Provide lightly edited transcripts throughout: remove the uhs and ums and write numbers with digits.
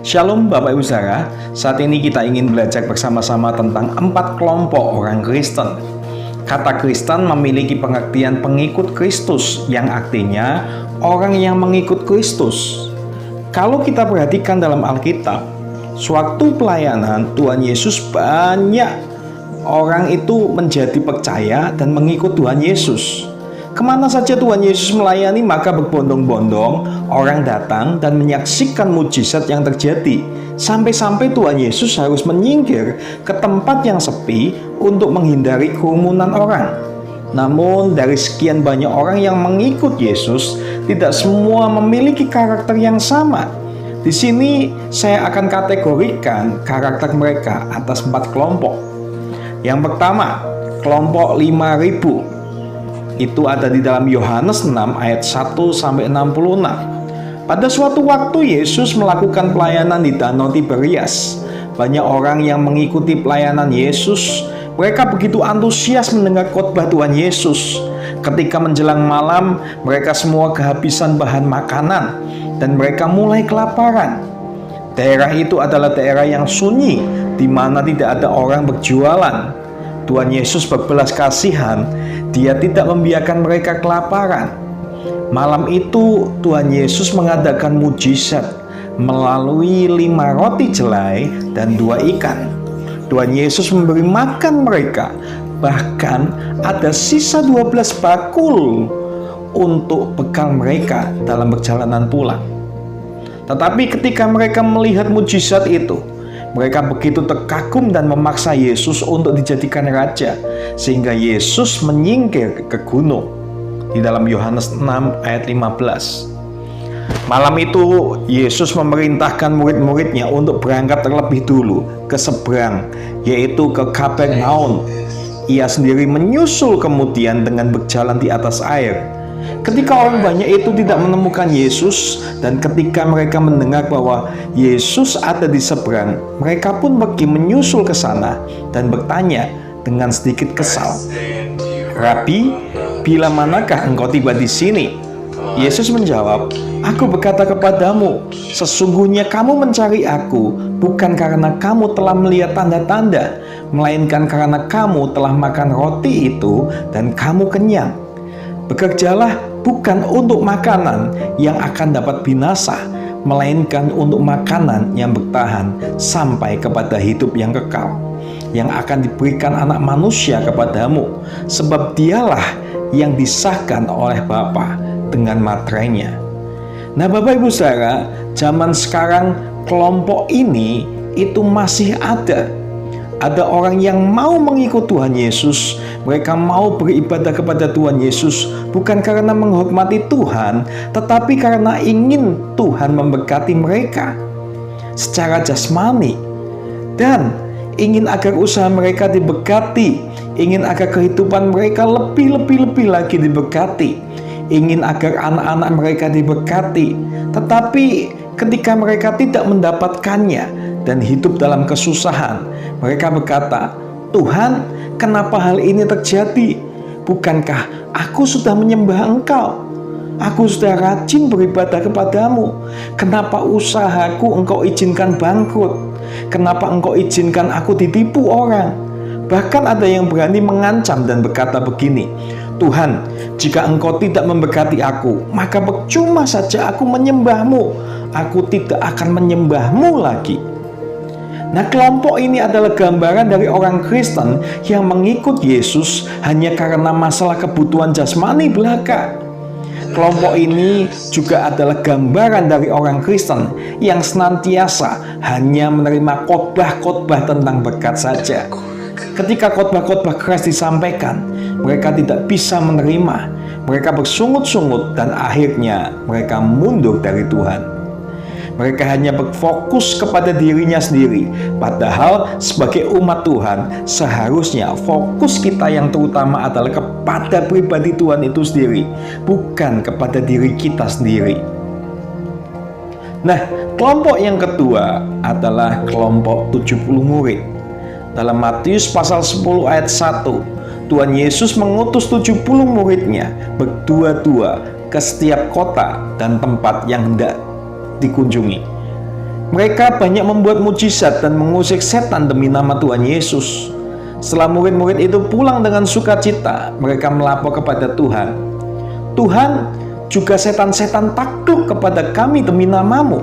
Shalom Bapak Ibu Saudara, saat ini kita ingin belajar bersama-sama tentang 4 kelompok orang Kristen. Kata Kristen memiliki pengertian pengikut Kristus yang artinya orang yang mengikut Kristus. Kalau kita perhatikan dalam Alkitab, sewaktu pelayanan Tuhan Yesus banyak orang itu menjadi percaya dan mengikut Tuhan Yesus. Kemana saja Tuhan Yesus melayani, maka berbondong-bondong orang datang dan menyaksikan mujizat yang terjadi. Sampai-sampai Tuhan Yesus harus menyingkir ke tempat yang sepi untuk menghindari kerumunan orang. Namun dari sekian banyak orang yang mengikut Yesus, tidak semua memiliki karakter yang sama. Di sini saya akan kategorikan karakter mereka atas 4 kelompok. Yang pertama, kelompok 5.000. Itu ada di dalam Yohanes 6 ayat 1-66. Pada suatu waktu Yesus melakukan pelayanan di Danau Tiberias. Banyak orang yang mengikuti pelayanan Yesus. Mereka begitu antusias mendengar khotbah Tuhan Yesus. Ketika menjelang malam, mereka semua kehabisan bahan makanan dan mereka mulai kelaparan. Daerah itu adalah daerah yang sunyi, di mana tidak ada orang berjualan. Tuhan Yesus berbelas kasihan, Dia tidak membiarkan mereka kelaparan. Malam itu Tuhan Yesus mengadakan mujizat melalui 5 roti jelai dan 2 ikan. Tuhan Yesus memberi makan mereka, bahkan ada sisa 12 bakul untuk bekal mereka dalam perjalanan pulang. Tetapi ketika mereka melihat mujizat itu, mereka begitu terkagum dan memaksa Yesus untuk dijadikan raja, sehingga Yesus menyingkir ke gunung. Di dalam Yohanes 6 ayat 15. Malam itu Yesus memerintahkan murid-muridnya untuk berangkat terlebih dulu ke seberang, yaitu ke Kapernaum. Ia sendiri menyusul kemudian dengan berjalan di atas air. Ketika orang banyak itu tidak menemukan Yesus, dan ketika mereka mendengar bahwa Yesus ada di seberang, mereka pun pergi menyusul ke sana dan bertanya dengan sedikit kesal, "Rabi, bila manakah engkau tiba di sini?" Yesus menjawab, "Aku berkata kepadamu, sesungguhnya kamu mencari aku bukan karena kamu telah melihat tanda-tanda, melainkan karena kamu telah makan roti itu dan kamu kenyang. Bekerjalah bukan untuk makanan yang akan dapat binasa, melainkan untuk makanan yang bertahan sampai kepada hidup yang kekal, yang akan diberikan Anak Manusia kepadamu, sebab Dialah yang disahkan oleh Bapa dengan materainya." Nah Bapak Ibu Saudara, zaman sekarang kelompok ini itu masih ada. Ada orang yang mau mengikut Tuhan Yesus. Mereka mau beribadah kepada Tuhan Yesus bukan karena menghormati Tuhan, tetapi karena ingin Tuhan memberkati mereka secara jasmani, dan ingin agar usaha mereka diberkati, ingin agar kehidupan mereka lebih lagi diberkati, ingin agar anak-anak mereka diberkati. Tetapi ketika mereka tidak mendapatkannya dan hidup dalam kesusahan, mereka berkata, "Tuhan, kenapa hal ini terjadi? Bukankah aku sudah menyembah Engkau? Aku sudah rajin beribadah kepadamu. Kenapa usahaku Engkau izinkan bangkrut? Kenapa Engkau izinkan aku ditipu orang?" Bahkan ada yang berani mengancam dan berkata begini, "Tuhan, jika Engkau tidak memberkati aku, maka percuma saja aku menyembahmu. Aku tidak akan menyembahmu lagi." Nah, kelompok ini adalah gambaran dari orang Kristen yang mengikut Yesus hanya karena masalah kebutuhan jasmani belaka. Kelompok ini juga adalah gambaran dari orang Kristen yang senantiasa hanya menerima khotbah-khotbah tentang berkat saja. Ketika khotbah-khotbah keras disampaikan, mereka tidak bisa menerima. Mereka bersungut-sungut dan akhirnya mereka mundur dari Tuhan. Mereka hanya berfokus kepada dirinya sendiri. Padahal sebagai umat Tuhan, seharusnya fokus kita yang terutama adalah kepada pribadi Tuhan itu sendiri, bukan kepada diri kita sendiri. Nah, kelompok yang kedua adalah kelompok 70 murid. Dalam Matius pasal 10 ayat 1, Tuhan Yesus mengutus 70 muridnya berdua-dua ke setiap kota dan tempat yang hendak dikunjungi. Mereka banyak membuat mujizat dan mengusir setan demi nama Tuhan Yesus. Setelah murid-murid itu pulang dengan sukacita, mereka melapor kepada Tuhan, "Tuhan, juga setan-setan takluk kepada kami demi namamu."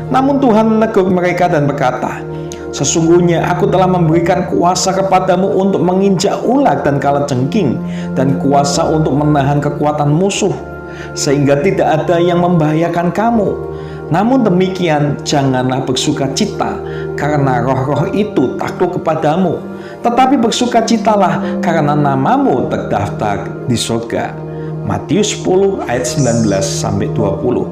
Namun Tuhan menegur mereka dan berkata, "Sesungguhnya aku telah memberikan kuasa kepadamu untuk menginjak ular dan kalajengking, dan kuasa untuk menahan kekuatan musuh, sehingga tidak ada yang membahayakan kamu. Namun demikian, janganlah bersukacita karena roh-roh itu takluk kepadamu, tetapi bersukacitalah karena namamu terdaftar di surga." Matius 10 ayat 19-20.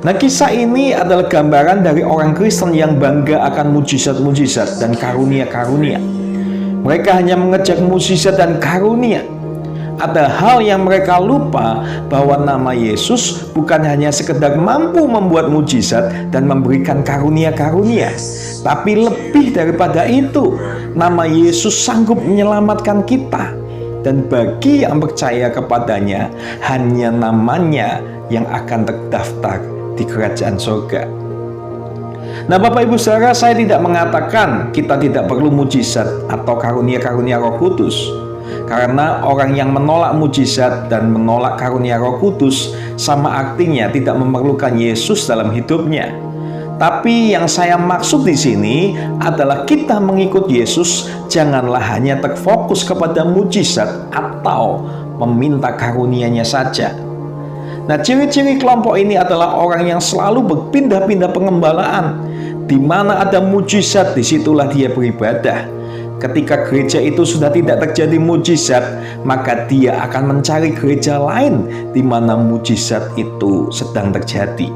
Nah, kisah ini adalah gambaran dari orang Kristen yang bangga akan mujizat-mujizat dan karunia-karunia. Mereka hanya mengejar mujizat dan karunia. Ada hal yang mereka lupa, bahwa nama Yesus bukan hanya sekedar mampu membuat mujizat dan memberikan karunia-karunia, tapi lebih daripada itu, nama Yesus sanggup menyelamatkan kita. Dan bagi yang percaya kepadanya, hanya namanya yang akan terdaftar di kerajaan surga. Nah, Bapak Ibu Saudara, saya tidak mengatakan kita tidak perlu mujizat atau karunia-karunia Roh Kudus. Karena orang yang menolak mujizat dan menolak karunia Roh Kudus sama artinya tidak memerlukan Yesus dalam hidupnya. Tapi yang saya maksud di sini adalah kita mengikut Yesus janganlah hanya terfokus kepada mujizat atau meminta karunia-Nya saja. Nah, ciri-ciri kelompok ini adalah orang yang selalu berpindah-pindah pengembalaan. Di mana ada mujizat, disitulah dia beribadah. Ketika gereja itu sudah tidak terjadi mujizat, maka dia akan mencari gereja lain di mana mujizat itu sedang terjadi.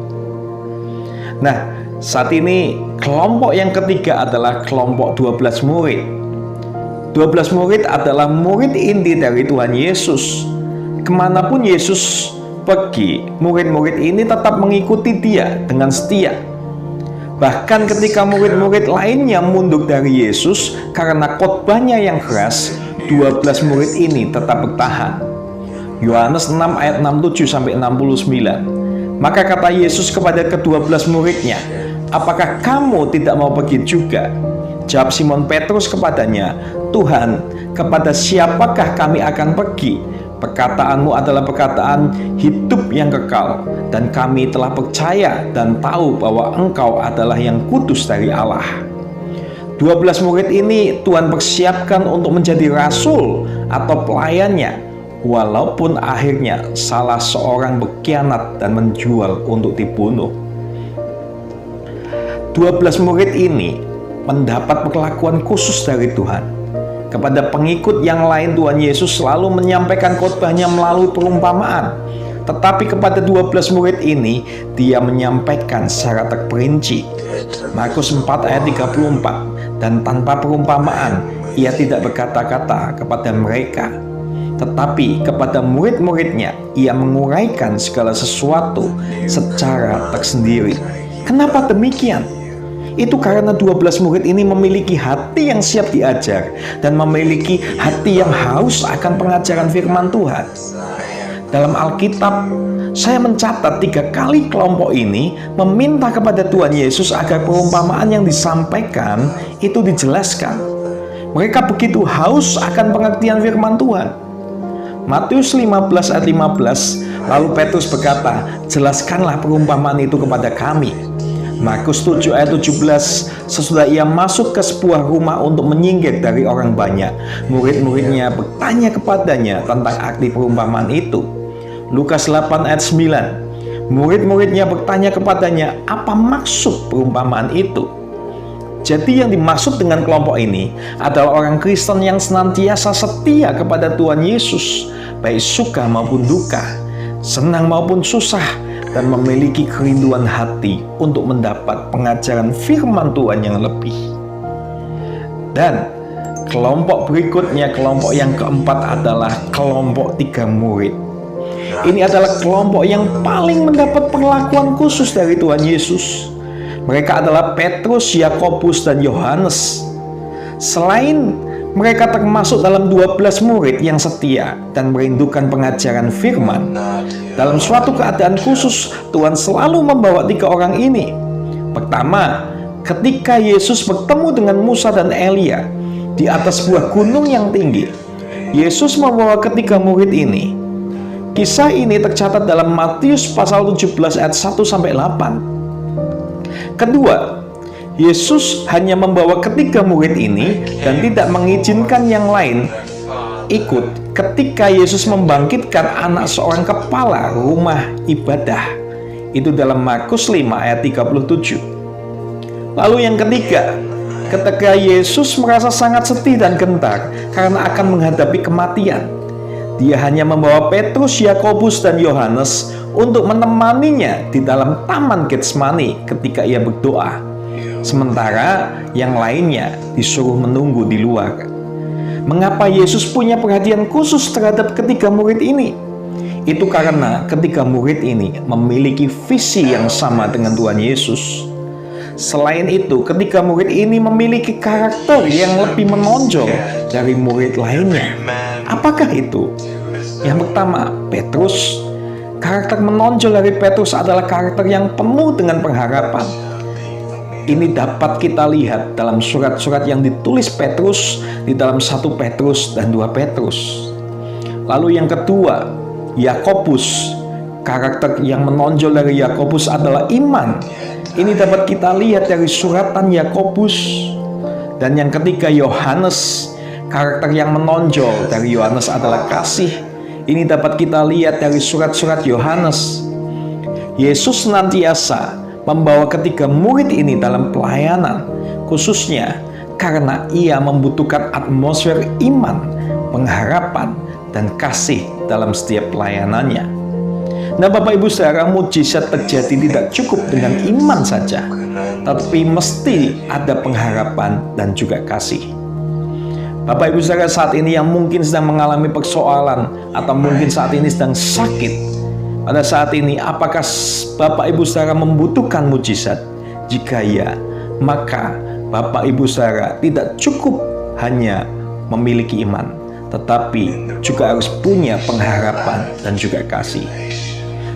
Nah, saat ini kelompok yang ketiga adalah kelompok 12 murid. 12 murid adalah murid inti dari Tuhan Yesus. Kemanapun Yesus pergi, murid-murid ini tetap mengikuti dia dengan setia. Bahkan ketika murid-murid lainnya mundur dari Yesus karena khotbahnya yang keras, 12 murid ini tetap bertahan. Yohanes 6 ayat 67-69. Maka kata Yesus kepada ke-12 muridnya, "Apakah kamu tidak mau pergi juga?" Jawab Simon Petrus kepadanya, "Tuhan, kepada siapakah kami akan pergi? Perkataanmu adalah perkataan hidup yang kekal, dan kami telah percaya dan tahu bahwa Engkau adalah yang kudus dari Allah." 12 murid ini Tuhan persiapkan untuk menjadi rasul atau pelayannya, walaupun akhirnya salah seorang berkhianat dan menjual untuk dibunuh. 12 murid ini mendapat perlakuan khusus dari Tuhan. Kepada pengikut yang lain, Tuhan Yesus selalu menyampaikan khotbahnya melalui perumpamaan. Tetapi kepada 12 murid ini, dia menyampaikan secara terperinci. Markus 4 ayat 34. Dan tanpa perumpamaan, ia tidak berkata-kata kepada mereka. Tetapi kepada murid-muridnya, ia menguraikan segala sesuatu secara tersendiri. Kenapa demikian? Itu karena 12 murid ini memiliki hati yang siap diajar dan memiliki hati yang haus akan pengajaran firman Tuhan. Dalam Alkitab, saya mencatat 3 kali kelompok ini meminta kepada Tuhan Yesus agar perumpamaan yang disampaikan itu dijelaskan. Mereka begitu haus akan pengertian firman Tuhan. Matius 15 ayat 15, lalu Petrus berkata, "Jelaskanlah perumpamaan itu kepada kami." Markus 7 ayat 17, sesudah ia masuk ke sebuah rumah untuk menyingkir dari orang banyak, murid-muridnya bertanya kepadanya tentang arti perumpamaan itu. Lukas 8 ayat 9, murid-muridnya bertanya kepadanya, apa maksud perumpamaan itu? Jadi yang dimaksud dengan kelompok ini adalah orang Kristen yang senantiasa setia kepada Tuhan Yesus, baik suka maupun duka, senang maupun susah, dan memiliki kerinduan hati untuk mendapat pengajaran firman Tuhan yang lebih. Dan kelompok berikutnya, kelompok yang keempat adalah kelompok 3 murid. Ini adalah kelompok yang paling mendapat perlakuan khusus dari Tuhan Yesus. Mereka adalah Petrus, Yakobus, dan Yohanes. Selain mereka termasuk dalam 12 murid yang setia dan merindukan pengajaran firman, dalam suatu keadaan khusus Tuhan selalu membawa 3 orang ini. Pertama, ketika Yesus bertemu dengan Musa dan Elia di atas sebuah gunung yang tinggi, Yesus membawa ketiga murid ini. Kisah ini tercatat dalam Matius pasal 17 ayat 1-8. Kedua, Yesus hanya membawa ketiga murid ini dan tidak mengizinkan yang lain ikut ketika Yesus membangkitkan anak seorang kepala rumah ibadah. Itu dalam Markus 5 ayat 37. Lalu yang ketiga, ketika Yesus merasa sangat sedih dan gentar karena akan menghadapi kematian, Dia hanya membawa Petrus, Yakobus, dan Yohanes untuk menemaninya di dalam Taman Getsemani ketika ia berdoa. Sementara yang lainnya disuruh menunggu di luar. Mengapa Yesus punya perhatian khusus terhadap ketiga murid ini? Itu karena ketiga murid ini memiliki visi yang sama dengan Tuhan Yesus. Selain itu, ketiga murid ini memiliki karakter yang lebih menonjol dari murid lainnya. Apakah itu? Yang pertama, Petrus. Karakter menonjol dari Petrus adalah karakter yang penuh dengan pengharapan. Ini dapat kita lihat dalam surat-surat yang ditulis Petrus di dalam 1 Petrus dan 2 Petrus. Lalu yang kedua, Yakobus. Karakter yang menonjol dari Yakobus adalah iman. Ini dapat kita lihat dari suratan Yakobus. Dan yang ketiga, Yohanes. Karakter yang menonjol dari Yohanes adalah kasih. Ini dapat kita lihat dari surat-surat Yohanes. Yesus senantiasa membawa ketiga murid ini dalam pelayanan, khususnya karena ia membutuhkan atmosfer iman, pengharapan, dan kasih dalam setiap pelayanannya. Nah, Bapak Ibu Saudara, mujizat terjadi tidak cukup dengan iman saja, tapi mesti ada pengharapan dan juga kasih. Bapak Ibu Saudara saat ini yang mungkin sedang mengalami persoalan atau mungkin saat ini sedang sakit, pada saat ini apakah Bapak Ibu Saudara membutuhkan mujizat? Jika ya, maka Bapak Ibu Saudara tidak cukup hanya memiliki iman, tetapi juga harus punya pengharapan dan juga kasih.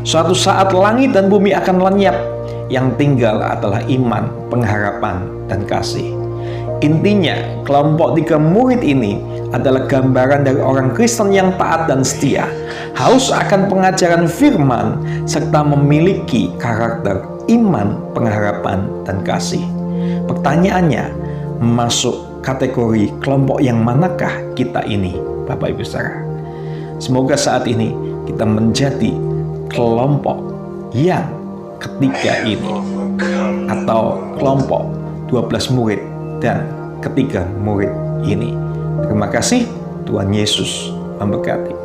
Suatu saat langit dan bumi akan lenyap, yang tinggal adalah iman, pengharapan, dan kasih. Intinya, kelompok tiga murid ini adalah gambaran dari orang Kristen yang taat dan setia, haus akan pengajaran firman, serta memiliki karakter iman, pengharapan, dan kasih. Pertanyaannya, masuk kategori kelompok yang manakah kita ini, Bapak Ibu Saudara? Semoga saat ini kita menjadi kelompok yang ketiga ini, atau kelompok 12 murid dan ketiga murid ini. Terima kasih, Tuhan Yesus memberkati.